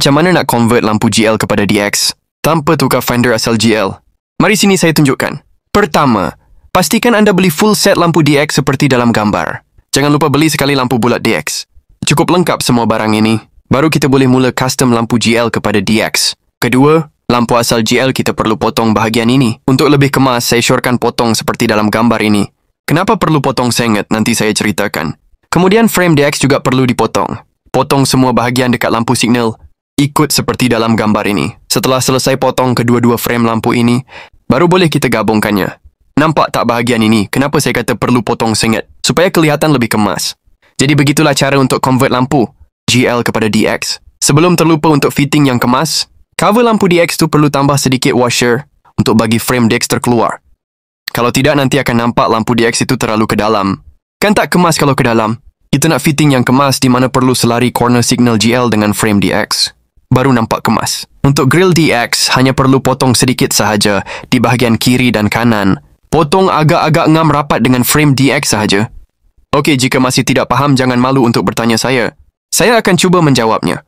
Macam mana nak convert lampu GL kepada DX tanpa tukar finder asal GL? Mari sini saya tunjukkan. Pertama, pastikan anda beli full set lampu DX seperti dalam gambar. Jangan lupa beli sekali lampu bulat DX. Cukup lengkap semua barang ini. Baru kita boleh mula custom lampu GL kepada DX. Kedua, lampu asal GL kita perlu potong bahagian ini. Untuk lebih kemas, saya syorkan potong seperti dalam gambar ini. Kenapa perlu potong sengit? Nanti saya ceritakan. Kemudian frame DX juga perlu dipotong. Potong semua bahagian dekat lampu signal. Ikut seperti dalam gambar ini. Setelah selesai potong kedua-dua frame lampu ini, baru boleh kita gabungkannya. Nampak tak bahagian ini? Kenapa saya kata perlu potong sengit? Supaya kelihatan lebih kemas. Jadi begitulah cara untuk convert lampu GL kepada DX. Sebelum terlupa untuk fitting yang kemas, cover lampu DX tu perlu tambah sedikit washer untuk bagi frame DX terkeluar. Kalau tidak, nanti akan nampak lampu DX itu terlalu ke dalam. Kan tak kemas kalau ke dalam? Kita nak fitting yang kemas di mana perlu selari corner signal GL dengan frame DX. Baru nampak kemas. Untuk grill DX, hanya perlu potong sedikit sahaja di bahagian kiri dan kanan. Potong agak-agak ngam rapat dengan frame DX sahaja. Okey, jika masih tidak faham, jangan malu untuk bertanya saya. Saya akan cuba menjawabnya.